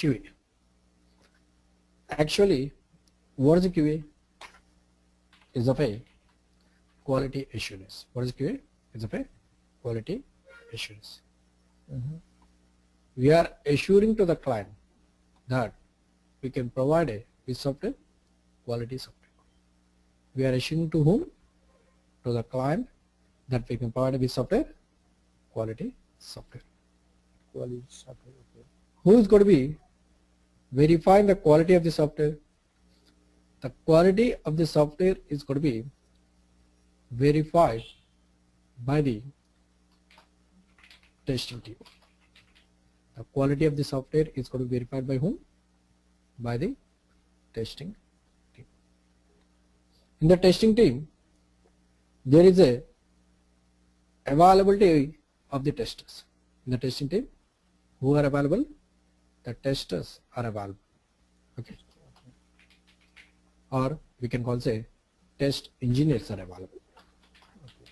QA. Actually, what is the QA? Is of a quality assurance. What is QA? Is of a quality assurance. We are assuring to the client that we can provide a piece of the quality software. We are assuring to whom? To the client that we can provide a piece of the quality software. Quality software. Okay. Who is going to be verifying the quality of the software? The quality of the software is going to be verified by the testing team. The quality of the software is going to be verified by whom? By the testing team. In the testing team, there is a availability of the testers. In the testing team, who are available? The testers are available. Okay. Or we can call say test engineers are available. Okay.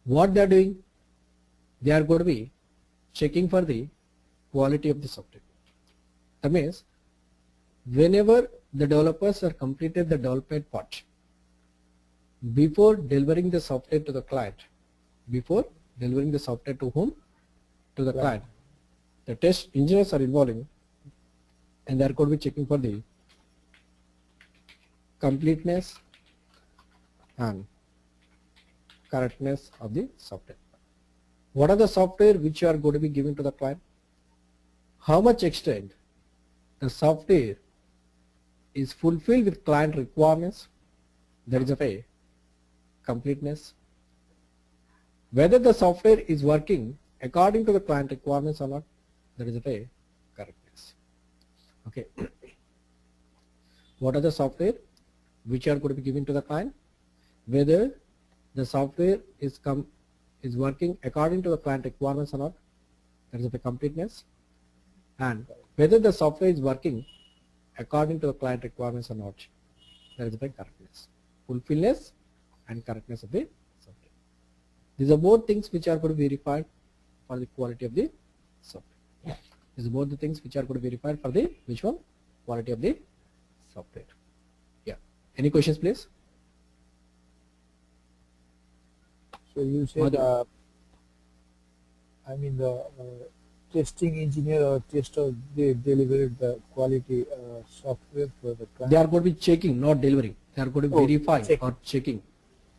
What they are doing? They are going to be checking for the quality of the software. That means whenever the developers are completed the development part, before delivering the software to the client, before delivering the software to whom? To the client, the test engineers are involving and they are going to be checking for the completeness and correctness of the software. What are the software which you are going to be giving to the client? How much extent the software is fulfilled with client requirements, that is of a completeness. Whether the software is working according to the client requirements or not, that is of a correctness. Okay. What are the software which are going to be given to the client? Whether the software is working according to the client requirements or not, that is of a completeness. And whether the software is working according to the client requirements or not, that is of a correctness. Fulfillness and correctness of the software. These are both things which are going to be verified for the quality of the software. These are both the things which are going to be verified for the which one? Quality of the software. Yeah. Any questions, please? So you said, I mean the testing engineer or tester, they delivered the quality software for the client. They are going to be checking, not delivering. They are going to be verifying or checking.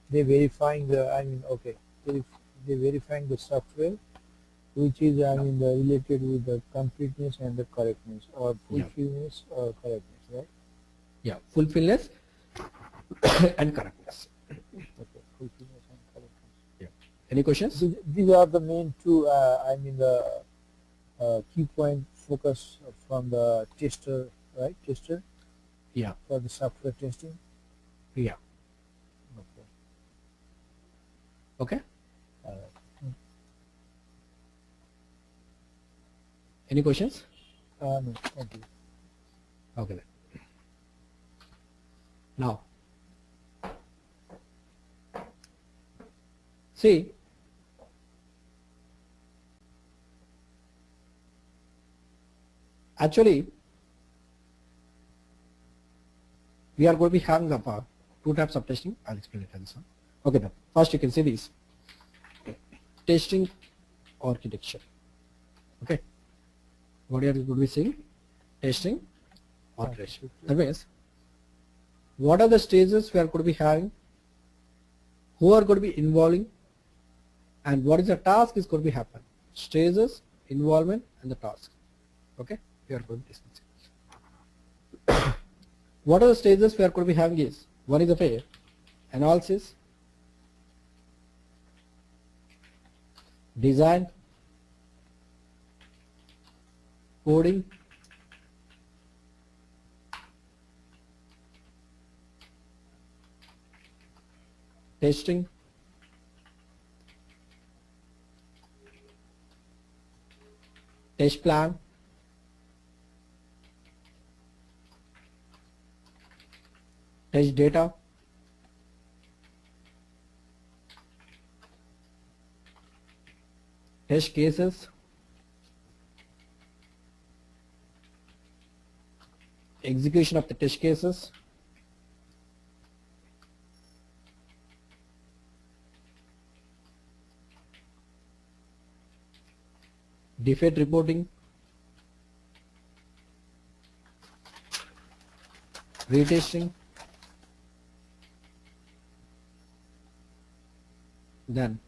They verifying the, I mean, okay, they verifying the software, which is, I mean, related with the completeness and the correctness, or fulfillness or correctness, right? Yeah, fulfillness and correctness. Okay, fulfillness and correctness. Yeah. Any questions? These are the main two, I mean, the key point focus from the tester, right? Tester? Yeah. For the software testing? Yeah. Okay. Okay. All right. Any questions? No, thank you. Okay then. Now, see, actually, we are going to be having the two types of testing. I'll explain it as well. Okay then. First, you can see this testing architecture. Okay. What are you going to be seeing? Testing architecture. That means, what are the stages we are going to be having? Who are going to be involving? And what is the task is going to be happen? Stages, involvement, and the task. Okay. We are going to discuss it. What are the stages we are going to be having is, one is the analysis, design, coding, testing, test plan, test data, test cases, execution of the test cases, defect reporting, retesting, then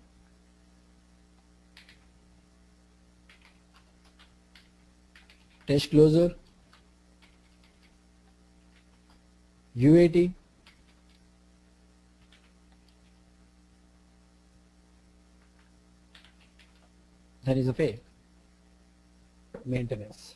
test closure, UAT, that is a pay maintenance.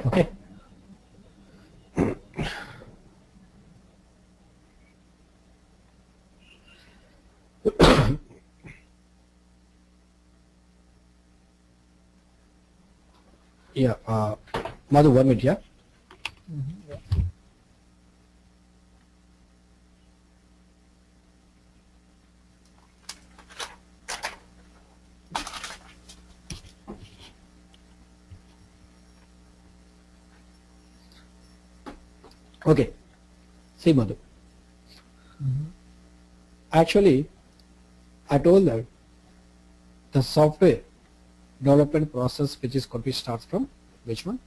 Okay. Yeah, Madhu, 1 minute, yeah. Yeah. Okay, see Madhu. Actually, I told that the software development process which is going to be starts from which one?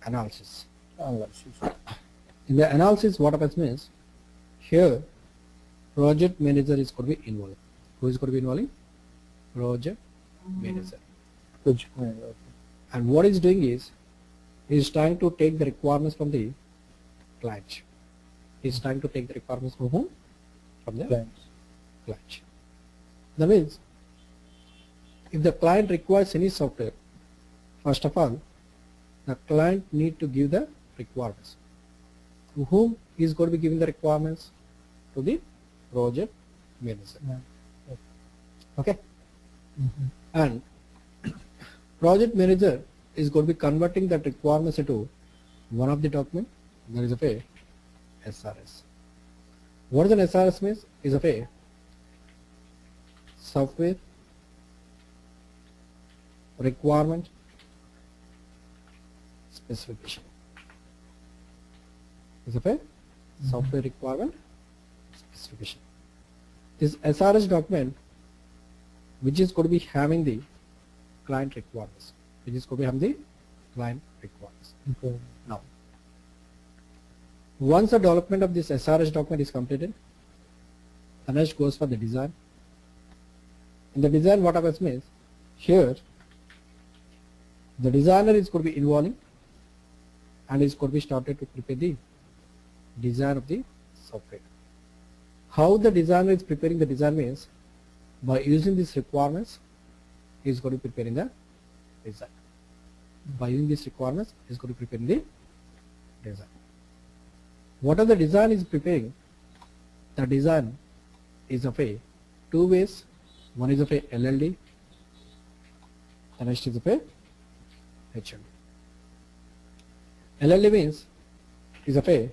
Analysis. Analysis. In the analysis, what happens means here project manager is going to be involved. Who is going to be involved? Project manager. Project manager. Okay. And what he's doing is he's trying to take the requirements from the client. He's trying to take the requirements from whom? From the Clients. client. That means if the client requires any software, first of all, the client need to give the requirements. To whom he is going to be giving the requirements? To the project manager. Yeah. Okay. And project manager is going to be converting that requirements into one of the document. There is a SRS. What is an SRS means? Is a software requirement specification. Is a software requirement specification. This SRS document, which is going to be having the client requirements, which is going to be having the client requirements. Okay. Now, once the development of this SRS document is completed, the next goes for the design. In the design, what happens means here the designer is going to be involving and is going to be started to prepare the design of the software. How the designer is preparing the design means by using these requirements he is going to be preparing the design. By using these requirements he is going to be preparing the design. What are the design is preparing? The design is of a two ways. One is of a LLD, the next is of a HLD. LLD means is of a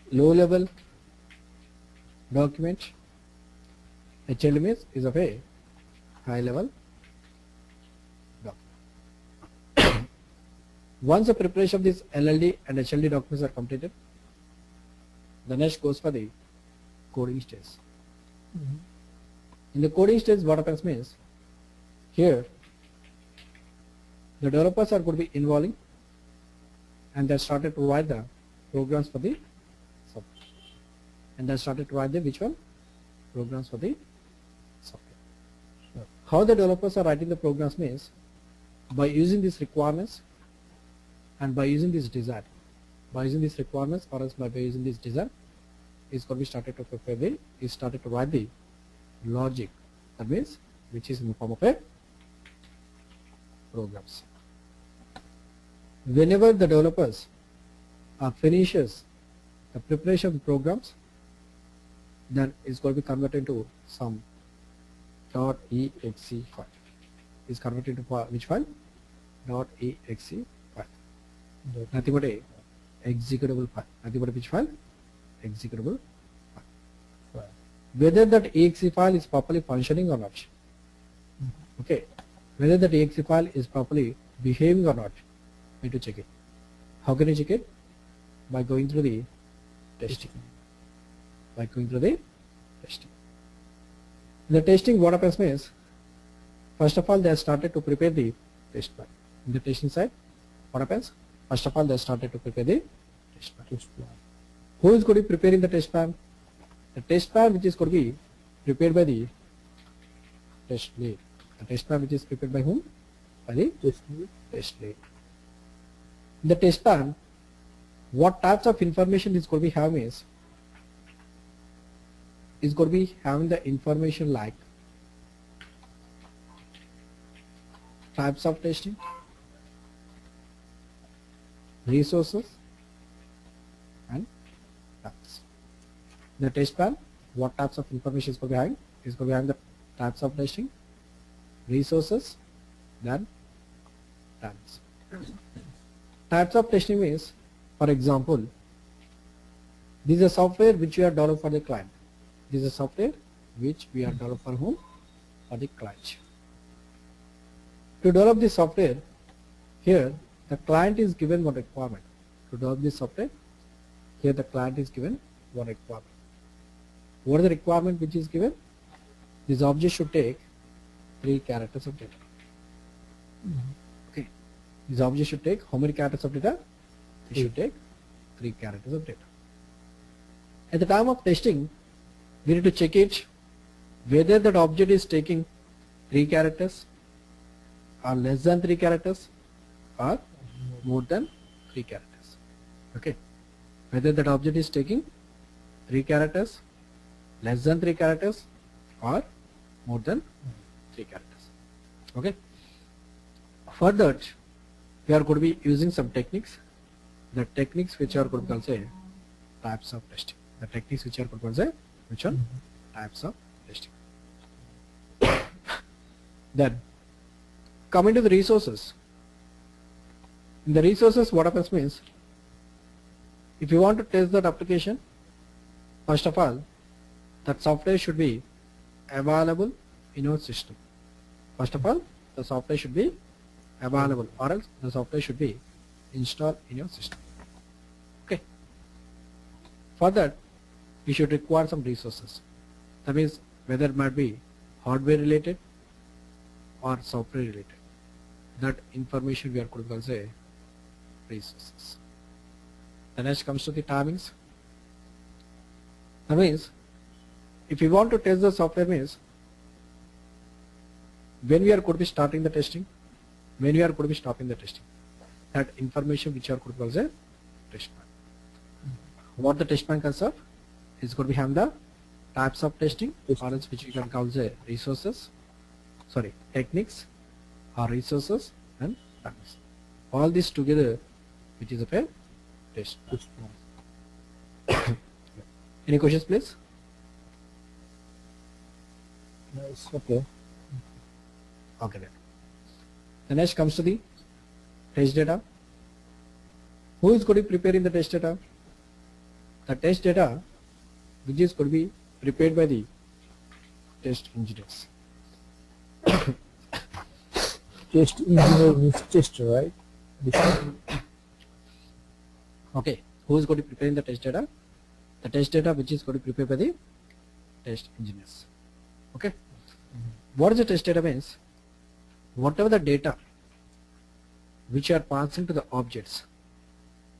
low level document. HLD means is of a high level document. Once the preparation of this LLD and HLD documents are completed, the next goes for the coding stage. In the coding stage, what happens means here the developers are going to be involving and they started to write the programs for the software. And they started to write the which one? Programs for the software. Sure. How the developers are writing the programs means by using these requirements and by using this design. By using these requirements or else by using this design, is going to be started to prepare the, is started to write the logic, that means which is in the form of a programs. Whenever the developers finishes the preparation of the programs, then it's going to be converted into some .exe file. Is converted into which file? .exe file. Nothing but a executable file. Nothing but a which file? Executable file. Whether that exe file is properly functioning or not. Okay. Whether that exe file is properly behaving or not, we need to check it. How can you check it? By going through the testing. By going through the testing. In the testing, what happens is, first of all, they have started to prepare the test plan. In the testing side, what happens? First of all, they have started to prepare the test plan. Who is going to be preparing the test plan? The test plan which is going to be prepared by the test lead. The test plan which is prepared by whom? By the test lead. In the test plan, what types of information is going to be having is going to be having the information like types of testing, resources, and tasks. The test plan, what types of information is going to be having? Is going to be having the types of testing, resources, then tasks. Types of testing means, for example, this is a software which we are developing for the client. This is a software which we are developing for whom? For the client. To develop this software, here the client is given one requirement. To develop this software, here the client is given one requirement. What is the requirement which is given? This object should take 3 characters of data. Okay. This object should take how many characters of data? It should take 3 characters of data. At the time of testing, we need to check it whether that object is taking 3 characters or less than 3 characters or more than 3 characters. Okay. Whether that object is taking 3 characters, less than 3 characters or more than 3 characters. Okay. For that, we are going to be using some techniques. The techniques which are going to be called say types of testing. The techniques which are going to be called say which are types of testing. Then coming to the resources. In the resources, what happens means, if you want to test that application, first of all, that software should be available in your system. First of all, the software should be available, or else the software should be installed in your system. Okay. For that, we should require some resources. That means whether it might be hardware related or software related. That information we are going to say resources. The next comes to the timings. That means if you want to test the software means when we are going to be starting the testing, when we are going to be stopping the testing. That information which are going to be say test plan. What the test plan consists of is going to be having the types of testing, or else which we can call the resources, sorry, techniques or resources and timings. All this together which is a fair test plan. Any questions please? Nice. Okay. Okay then. The next comes to the test data. Who is going to be preparing the test data? The test data which is going to be prepared by the test engineers. Test engineer means tester, right? Okay. Who is going to be preparing the test data? The test data which is going to be prepared by the test engineers. Okay. What is the test data means? Whatever the data which are passing to the objects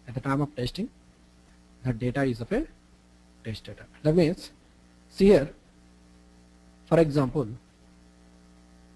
at the time of testing, that data is of a test data. That means, see here, for example,